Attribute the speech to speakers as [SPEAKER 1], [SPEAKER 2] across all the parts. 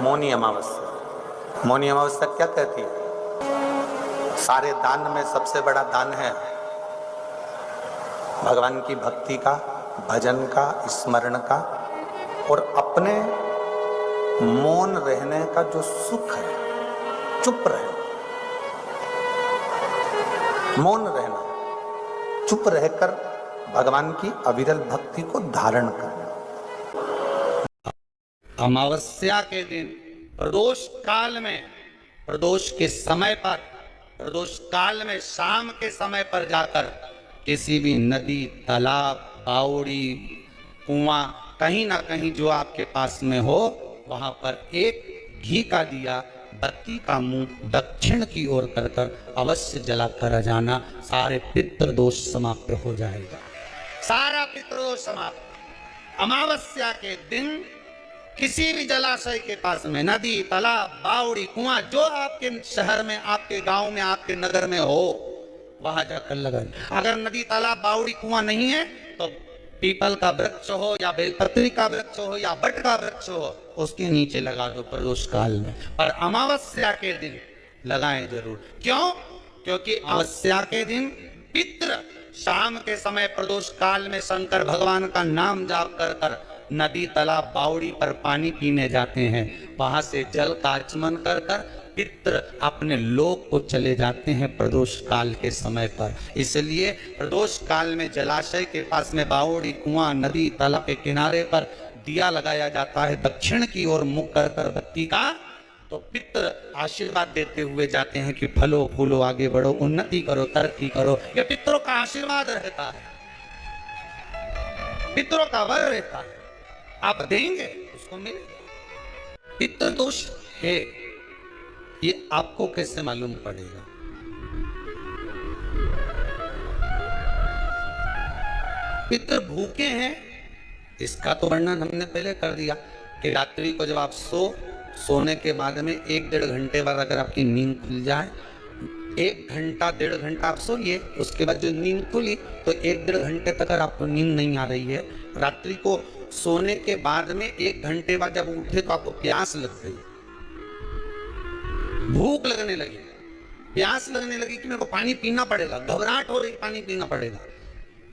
[SPEAKER 1] मौनी अमावस्या। मौनी अमावस्या क्या कहती है? सारे दान में सबसे बड़ा दान है भगवान की भक्ति का, भजन का, स्मरण का, और अपने मौन रहने का जो सुख है, चुप रहना, मौन रहना, चुप रहकर भगवान की अविरल भक्ति को धारण करना।
[SPEAKER 2] अमावस्या के दिन प्रदोष काल में, प्रदोष के समय पर, प्रदोष काल में शाम के समय पर जाकर किसी भी नदी, तालाब, बावड़ी, कुआं, कहीं ना कहीं जो आपके पास में हो, वहां पर एक घी का दिया, बत्ती का मुंह दक्षिण की ओर कर अवश्य जलाकर आ जाना। सारे पितृदोष समाप्त हो जाएगा, सारा पितृदोष समाप्त। अमावस्या के दिन किसी भी जलाशय के पास में, नदी, तालाब, बावड़ी, कुआं, जो आपके शहर में, आपके गांव में, आपके नगर में हो, वहां जाकर लगाए। अगर नदी, तालाब, बावड़ी, कुआं नहीं है तो पीपल का वृक्ष हो या बेलपत्री का वृक्ष हो या बट का वृक्ष हो, उसके नीचे लगा दो प्रदोष काल में। पर अमावस्या के दिन लगाएं जरूर। क्यों? क्योंकि अमावस्या के दिन पितृ शाम के समय प्रदोष काल में शंकर भगवान का नाम जाप कर नदी, तालाब, बावड़ी पर पानी पीने जाते हैं। वहां से जल का आचमन कर पितृ अपने लोक को चले जाते हैं प्रदोष काल के समय पर। इसलिए प्रदोष काल में जलाशय के पास में, बावड़ी, कुआं, नदी, तालाब के किनारे पर दिया लगाया जाता है दक्षिण की ओर मुख कर बत्ती का। तो पितृ आशीर्वाद देते हुए जाते हैं कि फलो फूलो, आगे बढ़ो, उन्नति करो, तरक्की करो। ये पितरों का आशीर्वाद रहता है, पितरों का वर रहता है। आप देंगे उसको मिलेगा। पितृदोष है, ये आपको कैसे मालूम पड़ेगा? पितृ भूखे हैं, इसका तो वर्णन हमने पहले कर दिया कि रात्रि को जब आप सोने के बाद में 1-1.5 घंटे बाद अगर आपकी नींद खुल जाए, 1 घंटा 1.5 घंटा आप सोइए, उसके बाद जो नींद खुली तो 1-1.5 घंटे तक अगर आपको नींद नहीं आ रही है, रात्रि को सोने के बाद में 1 घंटे बाद जब उठे तो आपको प्यास लग गई, भूख लगने लगी, प्यास लगने लगी कि मेरे को पानी पीना पड़ेगा, घबराहट हो रही, पानी पीना पड़ेगा।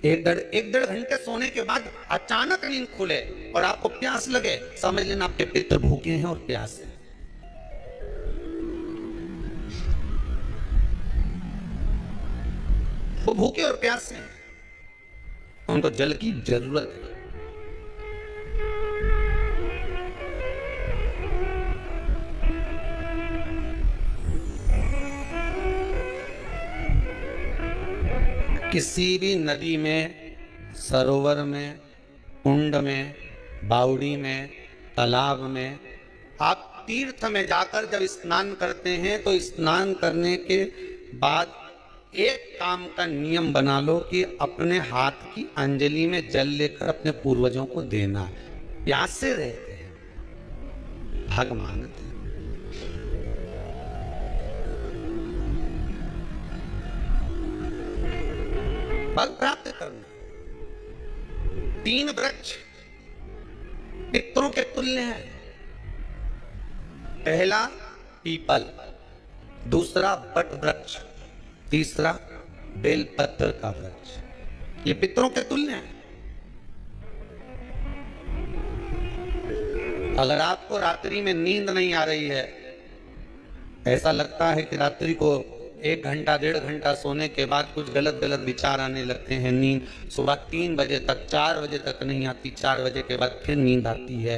[SPEAKER 2] 1-1.5 घंटे सोने के बाद अचानक नींद खुले और आपको प्यास लगे, समझ लेना आपके पितृ भूखे हैं और प्यास है। वो भूखे और प्यास हैं, उनको जल की जरूरत है। किसी भी नदी में, सरोवर में, कुंड में, बावड़ी में, तालाब में, आप तीर्थ में जाकर जब स्नान करते हैं तो स्नान करने के बाद एक काम का नियम बना लो कि अपने हाथ की अंजलि में जल लेकर अपने पूर्वजों को देना। प्यासे रहते हैं, भाग मांगते हैं। फल प्राप्त करना। 3 वृक्ष पितरों के तुल्य हैं। पहला पीपल, दूसरा बट वृक्ष, तीसरा बेलपत्र का वृक्ष। ये पितरों के तुल्य हैं। अगर आपको रात्रि में नींद नहीं आ रही है, ऐसा लगता है कि रात्रि को 1 घंटा 1.5 घंटा सोने के बाद कुछ गलत गलत विचार आने लगते हैं, नींद सुबह 3 बजे तक, 4 बजे तक नहीं आती, 4 बजे के बाद फिर नींद आती है,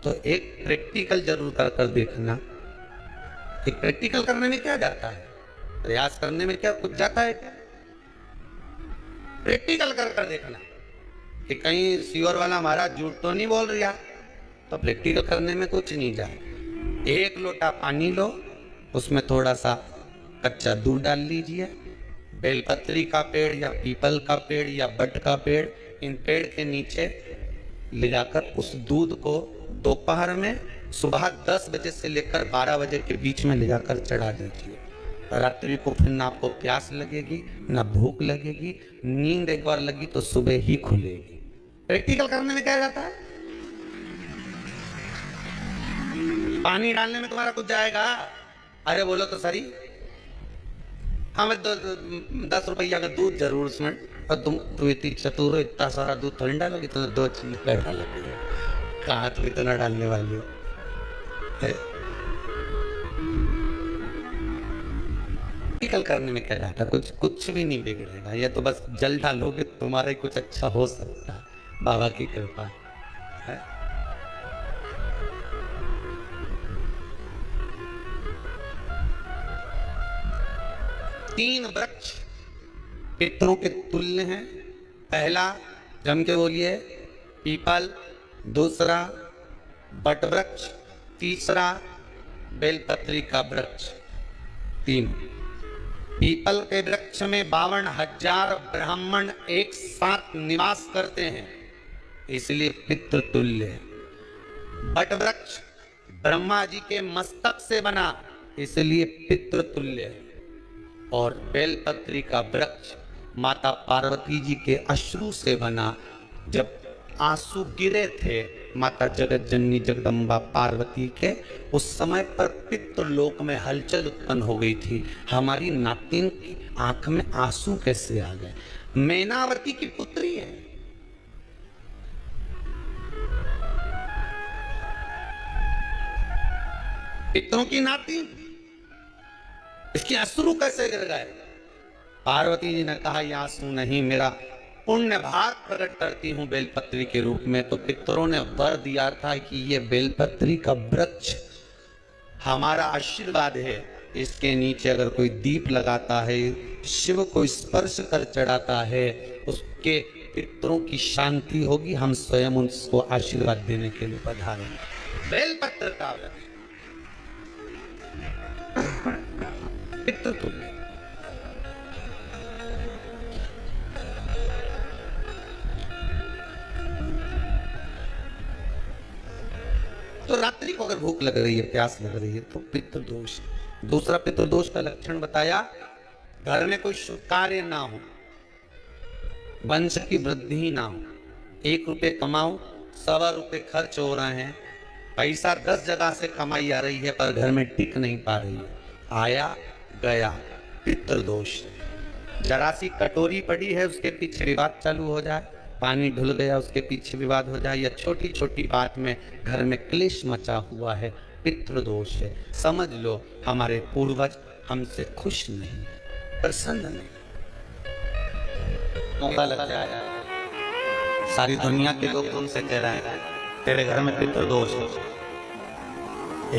[SPEAKER 2] तो एक प्रैक्टिकल जरूर कर देखना। एक प्रैक्टिकल करने में क्या जाता है, प्रयास करने में क्या कुछ जाता है क्या? प्रैक्टिकल कर देखना कि कहीं श्योर वाला महाराज झूठ तो नहीं बोल रहा, तो प्रैक्टिकल करने में कुछ नहीं जाए। 1 लोटा पानी लो, उसमें थोड़ा सा कच्चा दूध डाल लीजिए, बेलपत्री का पेड़ या पीपल का पेड़ या बट का पेड़, इन पेड़ के नीचे ले जाकर उस दूध को दोपहर में सुबह 10 बजे से लेकर 12 बजे के बीच में ले जाकर चढ़ा दीजिए। रात्रि को फिर ना आपको प्यास लगेगी, ना भूख लगेगी, नींद एक बार लगी तो सुबह ही खुलेगी। प्रैक्टिकल करने में क्या जाता है? पानी डालने में तुम्हारा कुछ जाएगा? अरे बोलो तो सही। हमें 10 रुपया का दूध जरूर उसमें, और तुम इतनी चतुर हो, इतना सारा दूध थोड़ी डालोगी, तो 2 चीज डालोगी। कहाँ तुम इतना डालने वाली हो? निकल करने में क्या जाता, कुछ भी नहीं बिगड़ेगा। ये तो बस जल डालोगे, तुम्हारा ही कुछ अच्छा हो सकता है, बाबा की कृपा है। तीन वृक्ष पितरों के तुल्य हैं। पहला जम के बोलिए पीपल, दूसरा बट वृक्ष, तीसरा बेलपत्री का वृक्ष। तीन। पीपल के वृक्ष में 52,000 ब्राह्मण एक साथ निवास करते हैं, इसलिए पितृतुल्य है। बट वृक्ष ब्रह्मा जी के मस्तक से बना, इसलिए पितृतुल्य है। और बेलपत्री का वृक्ष माता पार्वती जी के अश्रु से बना। जब आंसू गिरे थे माता जगत जननी जगदम्बा पार्वती के, उस समय पर पितृलोक में हलचल उत्पन्न हो गई थी। हमारी नातिन की आंख में आंसू कैसे आ गए? मैनावती की पुत्री है। पितरों की नातिन, इसके अश्रु कैसे गिर गए? पार्वती जी ने कहा, ये आंसू नहीं, मेरा पुण्य भाग प्रकट करती हूं बेलपत्री के रूप में। तो पितरों ने वर दिया था कि ये बेलपत्री का वृक्ष हमारा आशीर्वाद है, इसके नीचे अगर कोई दीप लगाता है, शिव को स्पर्श कर चढ़ाता है, उसके पितरों की शांति होगी। हम स्वयं उनको आशीर्वाद देने के लिए पधारे। बेलपत्र का वृक्ष पितृतुल्य। तो रात्रि को अगर भूख लग रही है, प्यास लग रही है, तो पितृदोष। दूसरा पितृदोष का लक्षण बताया, घर में कोई शुभ कार्य ना हो, वंश की वृद्धि ना हो। 1 रुपये कमाओ, 1.25 रुपये खर्च हो रहे हैं, पैसा 10 जगह से कमाई आ रही है पर घर में टिक नहीं पा रही है, आया गया, पितृदोष। जरा सी कटोरी पड़ी है, उसके पीछे विवाद चालू हो जाए, पानी ढुल गया, उसके पीछे विवाद हो जाए, या छोटी छोटी बात में घर में क्लेश मचा हुआ है, पितृदोष है। समझ लो हमारे पूर्वज हमसे खुश नहीं, प्रसन्न नहीं। मौका लग जाए, सारी दुनिया के लोग तुमसे कह रहे हैं तेरे घर में पितृदोष है।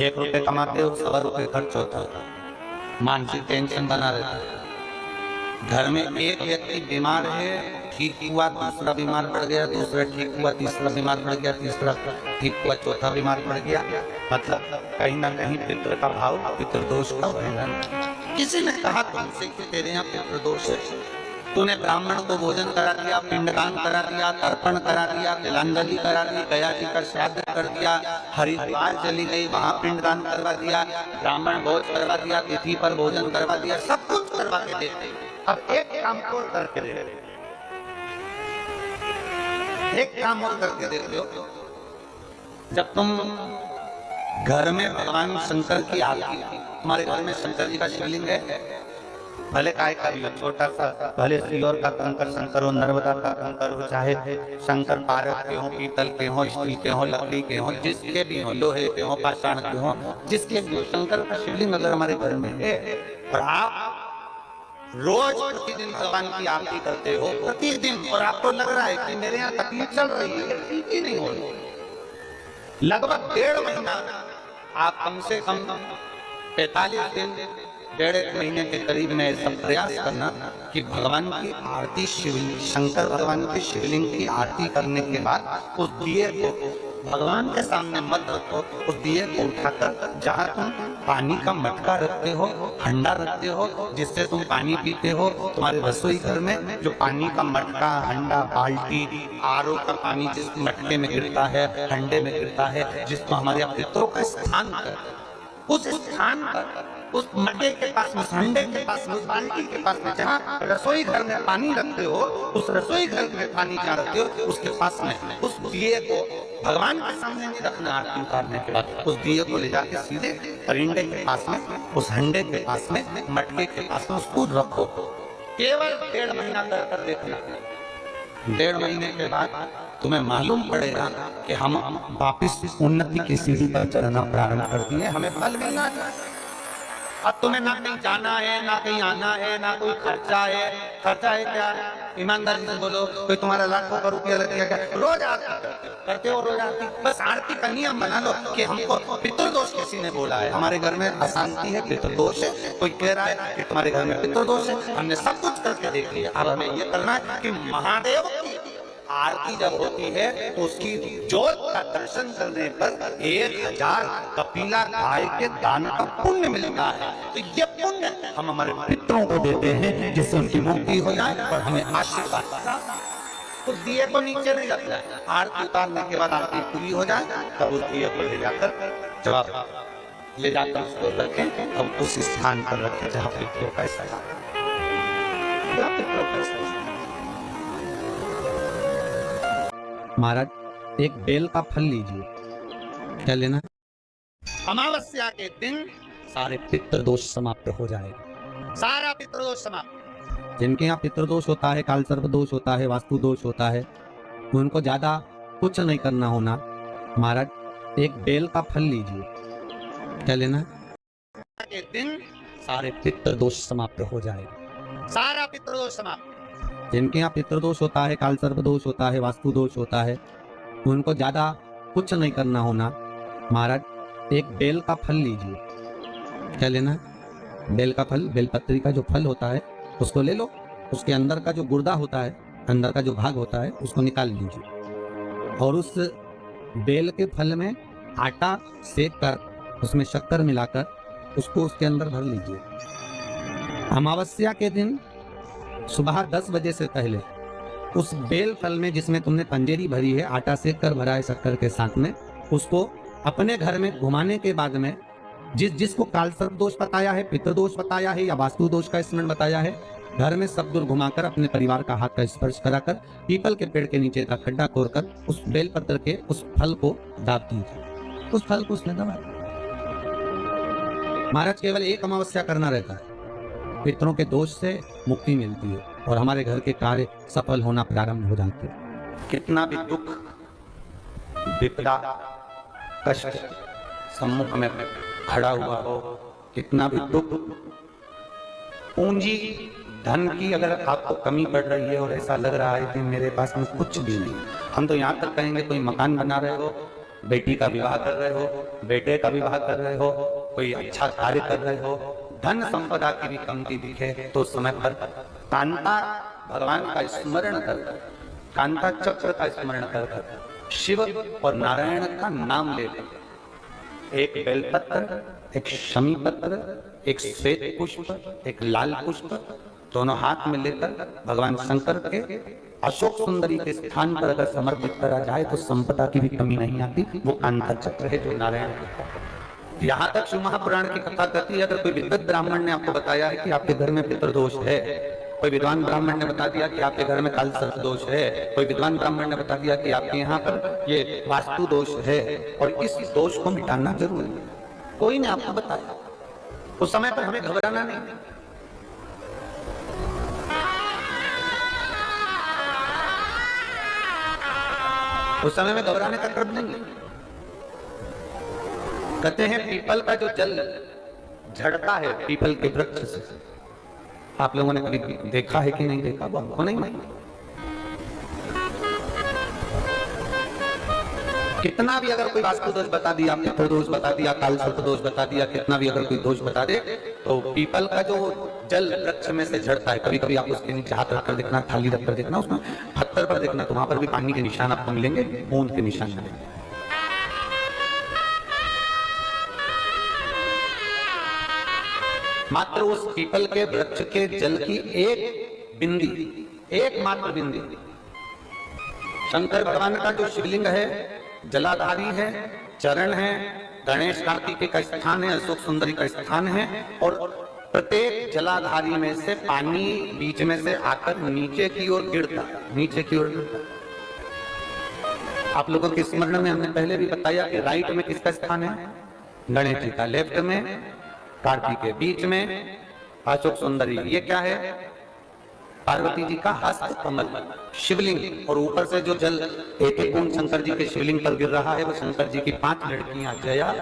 [SPEAKER 2] 1 रुपये कमाते हो, 1.25 रुपये खर्च होता है, मानसिक टेंशन बना रहता है। घर में एक व्यक्ति बीमार है, ठीक हुआ, दूसरा बीमार पड़ गया, दूसरा ठीक हुआ, तीसरा बीमार पड़ गया, तीसरा ठीक हुआ, चौथा बीमार पड़ गया। मतलब कहीं ना कहीं पितृ का भाव, पितृदोष का वर्णन। किसी ने कहा तुमसे कि तेरे यहाँ पितृदोष है, तूने ब्राह्मण को भोजन करा दिया, पिंडदान करा दिया, तर्पण करा दिया, तिलांजलि करा दी, गया जी का श्राद्ध कर दिया, हरिद्वार चली गई, वहां पिंडदान करवा दिया, ब्राह्मण भोज करवा दिया, तिथि पर भोजन करवा दिया, सब कुछ करवा के देते। अब एक काम और करके दे, एक काम और करके देते हो। जब तुम घर में भगवान शंकर की आरती, हमारे घर में शंकर जी का शिवलिंग है, भले काय का भी हो, छोटा सा, भले सिल्वर का कंकर शंकर हो, नर्मदा का कंकर हो, चाहे शंकर पारक के हो, पीतल के हो, स्टील के हो, लकड़ी के हो, जिसके भी हो, लोहे के हो, पाषाण के हो, जिसके भी हो, शंकर का शिवलिंग अगर हमारे घर में है और आप रोज प्रतिदिन भगवान की आरती करते हो, प्रतिदिन, और आपको लग रहा है कि मेरे यहाँ तकलीफ चल रही है, ठीक ही नहीं हो रही, लगभग 1.5 महीना आप कम से कम 45 दिन, 1.5 महीने के करीब में ऐसा प्रयास करना कि भगवान की आरती, शिवलिंग, शंकर भगवान के शिवलिंग की आरती करने के बाद उस दिए को भगवान के सामने मत रखो, उस दिए को उठाकर जहाँ तुम पानी का मटका रखते हो, हंडा रखते हो, जिससे तुम पानी पीते हो, तुम्हारे रसोई घर में जो पानी का मटका, हंडा, बाल्टी, आरओ का पानी जिस मटके में गिरता है, हंडे में गिरता है, जिसको हमारे पितरों का स्थान कर, उस स्थान पर उस मटके के पास में, उस हंडे के पास में, उस बाल्टी के पास में, जहाँ रसोई घर में पानी रखते हो, उस रसोई घर में पानी जहाँ रखते हो, उसके पास में उस दिए को भगवान के सामने नहीं रखना। आरती उतारने के बाद उस दिए को ले जाके सीधे परिंदे के पास में, उस हंडे के पास में, मटके के पास में उसको रखो। केवल 1.5 महीना कर देखना। 1.5 महीने के बाद तुम्हें मालूम पड़ेगा कि हम वापिस उन्नति की सीढ़ी पर चढ़ना प्रारंभ कर दिए, हमें फल मिलना चाहिए। अब तुम्हें ना कहीं जाना है, ना कहीं आना है, ना कोई खर्चा है। खर्चा है क्या? ईमानदारी से बोलो, कोई तुम्हारा लाखों का रुपया लग गया क्या? रोज आरती करते हो, रोज आरती। बस आरती का नियम बना लो कि हमको पितृदोष किसी ने बोला है, हमारे घर में अशांति है, पितृदोष है, कोई कह रहा है कि तुम्हारे घर में पितृदोष है। हमने सब कुछ करके देख लिया। अब हमें ये करना है कि महादेव की आरती जब होती है तो उसकी ज्योत का दर्शन करने पर 1000 कपिला गाय के दान का पुण्य मिलता है। तो ये पुण्य हम हमारे पितरों को देते हैं, जिससे उनकी मुक्ति हो जाए और हमें आशीर्वाद। तो दिए को नीचे नहीं रखना है। आरती उतारने के बाद आरती पूरी हो जाए तब उस दिए को ले जाकर उसको रखें। अब उस स्थान पर रखें जहाँ पितरों का स्थान।
[SPEAKER 3] महाराज एक बेल का फल लीजिए। क्या लेना?
[SPEAKER 2] अमावस्या के दिन
[SPEAKER 3] सारे पितृदोष समाप्त हो जाएगा।
[SPEAKER 2] सारा पितृदोष समाप्त।
[SPEAKER 3] जिनके यहाँ पितृदोष होता है, काल सर्प दोष होता है, वास्तु दोष होता है, उनको ज्यादा कुछ नहीं करना होना। महाराज एक बेल का फल लीजिए। क्या लेना?
[SPEAKER 2] के दिन
[SPEAKER 3] सारे पितृदोष समाप्त हो जाएगा।
[SPEAKER 2] सारा पितृदोष समाप्त।
[SPEAKER 3] जिनके यहाँ पितृदोष होता है, काल सर्प दोष होता है, वास्तु दोष होता है, उनको ज्यादा कुछ नहीं करना होना। महाराज एक बेल का फल लीजिए। क्या लेना? बेल का फल, बेलपत्री का जो फल होता है उसको ले लो। उसके अंदर का जो गुर्दा होता है, अंदर का जो भाग होता है, उसको निकाल लीजिए और उस बेल के फल में आटा सेक कर उसमें शक्कर मिलाकर उसको उसके अंदर भर लीजिए। अमावस्या के दिन सुबह 10 बजे से पहले उस बेल फल में, जिसमें तुमने पंजेरी भरी है, आटा सेक कर भरा है शक्कर के साथ में, उसको अपने घर में घुमाने के बाद में जिसको काल सर्प दोष बताया है, पितृदोष बताया है या वास्तु दोष का स्मरण बताया है, घर में सब दूर घुमाकर अपने परिवार का हाथ का स्पर्श कराकर पीपल के पेड़ के नीचे का खड्डा खोदकर उस बेल पत्र के उस फल को दाब दीजिए। उस फल को उसमें दबा। महाराज केवल एक अमावस्या करना रहता है, पितरों के दोष से मुक्ति मिलती है और हमारे घर के कार्य सफल होना प्रारंभ हो जाते हैं।
[SPEAKER 2] कितना भी दुख, विपदा, कष्ट सम्मुख में खड़ा हुआ हो, कितना भी दुख, पूंजी धन की अगर आपको कमी पड़ रही है और ऐसा लग रहा है कि मेरे पास में कुछ भी नहीं, हम तो यहाँ तक कहेंगे कोई मकान बना रहे हो, बेटी का विवाह कर रहे हो, बेटे का विवाह कर रहे हो, कोई अच्छा कार्य कर रहे हो, धन संपदा की भी कमती दिखे तो उस समय पर कांता भगवान का स्मरण कर, कांता चक्र का स्मरण कर, शिव और नारायण का नाम लेकर, एक बेलपत्र, एक शमी पत्र, एक श्वेत पुष्प, एक लाल पुष्प, दोनों हाथ में लेकर भगवान शंकर के अशोक सुंदरी के स्थान पर अगर समर्पित करा जाए तो संपदा की भी कमी नहीं आती। वो कांता चक्र है जो नारायण के। यहाँ तक शिव महापुराण की कथा कहती है, अगर कोई विद्वत ब्राह्मण ने आपको बताया है कि आपके घर में पितृदोष है, कोई विद्वान ब्राह्मण ने बता दिया कि आपके घर में काल सर्प दोष है, कोई विद्वान ब्राह्मण ने बता दिया कि आपके यहाँ पर ये वास्तु दोष है और इस दोष को मिटाना जरूरी है, कोई ने आपको बताया, उस समय पर हमें घबराना नहीं। उस समय में घबराने का क्रम नहीं है। कहते हैं पीपल का जो जल झड़ता है पीपल के वृक्ष से, आप लोगों ने कभी देखा है कि नहीं देखा? वो हमको नहीं मालूम। कितना भी अगर कोई वास्तु दोष बता दिया, पितृदोष बता दिया, काल सर्प दोष बता दिया, कितना भी अगर कोई दोष बता दे, तो पीपल का जो जल वृक्ष में से झड़ता है, कभी कभी आप उसके नीचे हाथ रखकर देखना, थाली रखकर देखना, उसमें पत्थर पर देखना, तो वहां पर भी पानी के निशान आपको मिलेंगे, बूंद के निशान मिलेंगे। मात्र उस पीपल के वृक्ष के जल की एक बिंदी, एकमात्र बिंदी, शंकर भगवान का जो शिवलिंग है, जलाधारी है, चरण है, गणेश कार्तिकेय का स्थान है, अशोक सुंदरी का स्थान है, और प्रत्येक जलाधारी में से पानी बीच में से आकर नीचे की ओर गिरता है, नीचे की ओर गिरता है। आप लोगों के स्मरण में हमने पहले भी बताया कि राइट में किसका स्थान है? गणेश जी का, लेफ्ट में कार्तिकेय, बीच में अशोक सुंदरी। ये क्या है? पार्वती जी का हस्त कमल, शिवलिंग, और ऊपर से जो जल एक एक बूंद शंकर जी के शिवलिंग पर गिर रहा है वो शंकर जी की 5 लड़कियां, जया,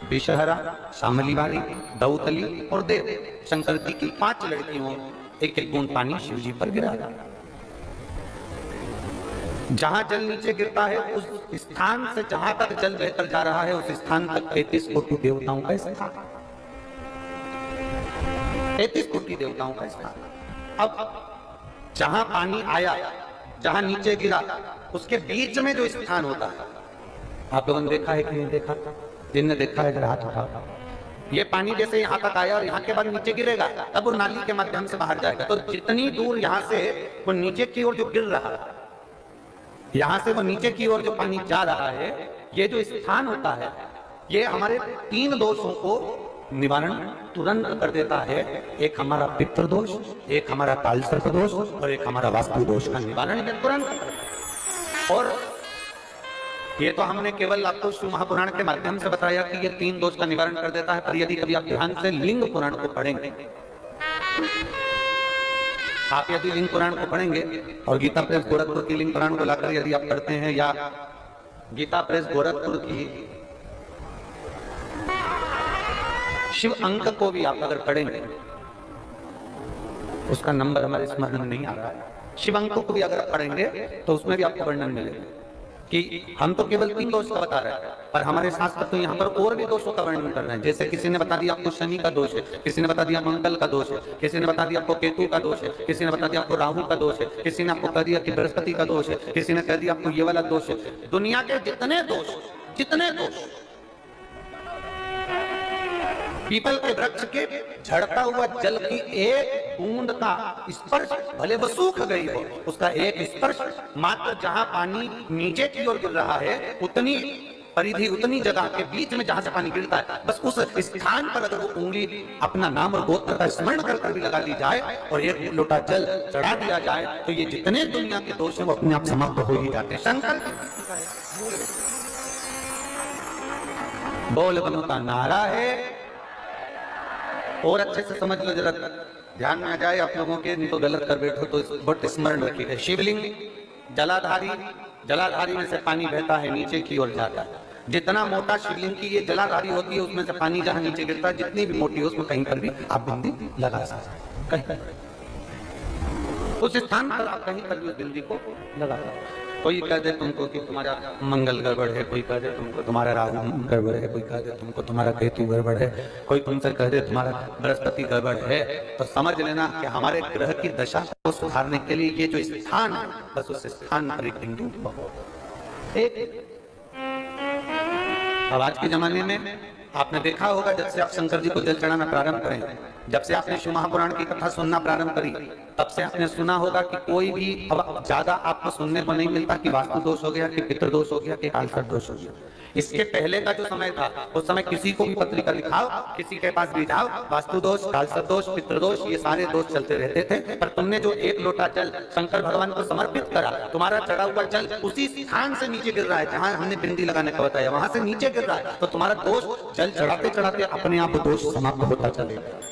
[SPEAKER 2] विषहरा, शामलीवारी, दौतली और देव, शंकर जी की 5 लड़कियों, एक एक बूंद पानी शिव जी पर गिरा। जहां जल नीचे गिरता है उस स्थान से जहां तक जल बहकर जा रहा है उस स्थान तक 33 कोटि देवताओं का स्थान, 33 कोटि देवताओं का स्थान। अब जहां पानी आया, जहां नीचे गिरा, उसके बीच में जो स्थान होता है, आप लोगों ने देखा है कि नहीं देखा? जिनने देखा है जरा हाथ उठाओ। ये पानी जैसे यहाँ तक आया और यहाँ के बाद नीचे गिरेगा, तब वो नाली के माध्यम से बाहर जाएगा। तो जितनी दूर यहाँ से वो नीचे की ओर जो गिर रहा है, यहाँ से वो नीचे की ओर जो पानी जा रहा है, ये जो स्थान होता है, ये हमारे 3 दोषों को निवारण तुरंत कर देता है। एक हमारा पितृ दोष, एक हमारा कालसर्प दोष और एक हमारा वास्तु दोष का निवारण तुरंत। और ये तो हमने केवल आपको शिव महापुराण के माध्यम से बताया कि ये 3 दोष का निवारण कर देता है, पर यदि कभी आप ध्यान से लिंग पुराण को पढ़ेंगे, आप यदि लिंग पुराण को पढ़ेंगे और गीता प्रेस गोरखपुर की लिंग पुराण को लाकर यदि आप पढ़ते हैं, या गीता प्रेस गोरखपुर की शिव अंक को भी आप अगर पढ़ेंगे, उसका नंबर हमारे स्मरण में नहीं आ रहा है, शिव अंक को भी अगर आप पढ़ेंगे तो उसमें भी आपको वर्णन मिलेगा कि हम तो केवल 3 दोष का बता रहे हैं, पर हमारे शास्त्र तो यहाँ पर और भी दोषों का वर्णन कर रहे हैं। जैसे किसी ने बता दिया आपको शनि का दोष है, किसी ने बता दिया मंगल का दोष है, किसी ने बता दिया आपको केतु का दोष है, किसी ने बता दिया आपको राहु का दोष है, किसी ने आपको कह दिया कि बृहस्पति का दोष है, किसी ने कह दिया आपको ये वाला दोष है। दुनिया के जितने दोष, पीपल के वृक्ष के झड़ता हुआ जल की एक बूंद का स्पर्श, भले वो सूख गई हो, उसका एक स्पर्श मात्र जहां पानी नीचे की ओर गिर रहा है, उतनी परिधि, उतनी जगह के बीच में जहां से पानी गिरता है, बस उस स्थान पर अगर वो उंगली अपना नाम और गोत्र का स्मरण कर भी लगा दी जाए और एक लोटा जल चढ़ा दिया जाए, तो ये जितने दुनिया के दोष हैं वो अपने आप समाप्त हो ही जाते हैं। शंकर बोल बनो का नारा है। और अच्छे से समझ लो, जरा ध्यान में आ जाए आप लोगों के, नहीं तो गलत कर बैठो तो बहुत स्मरण रखिएगा। शिवलिंग जलाधारी में से पानी बहता है, नीचे की ओर जाता है। जितना मोटा शिवलिंग की ये जलाधारी होती है, उसमें से पानी जहां नीचे गिरता है, जितनी भी मोटी है, उसमें कहीं पर भी आप बिंदी लगा सकते हैं, कहीं उस स्थान पर आप कहीं पर भी उस बिंदी को लगा सकते हैं। कोई कह दे तुमको कि तुम्हारा मंगल गड़बड़ है, कोई कह दे तुमको तुम्हारा राहु गड़बड़ है, कोई कह दे तुमको तुम्हारा केतु गड़बड़ है, कोई तुमसे कह दे तुम्हारा बृहस्पति गड़बड़ है, तो समझ लेना कि हमारे ग्रह की दशा को सुधारने के लिए ये जो स्थान है, बस उस स्थान पर एक बिंदु। अब आज के जमाने में आपने देखा होगा, जब से आप शंकर जी को जल चढ़ाना प्रारंभ करें, जब से आपने शिव महापुराण की कथा सुनना प्रारंभ करी, तब से आपने सुना होगा कि कोई भी अब ज्यादा आपको सुनने को नहीं मिलता कि वास्तु दोष हो गया, कि पितृदोष हो गया, कि कालसर्प दोष हो गया। इसके पहले का जो समय था, उस समय किसी को भी पत्रिका लिखाओ, किसी के पास भी जाओ, वास्तु दोष, कालसर्प दोष, पितृदोष, ये सारे दोष चलते रहते थे। पर तुमने जो एक लोटा जल शंकर भगवान को समर्पित करा, तुम्हारा चढ़ा हुआ जल उसी स्थान से नीचे गिर रहा है जहां हमने बिंदी लगाने का बताया, वहां से नीचे गिर रहा है, तो तुम्हारा दोष जल चढ़ाते चढ़ाते अपने आप दोष समाप्त होता चलेगा।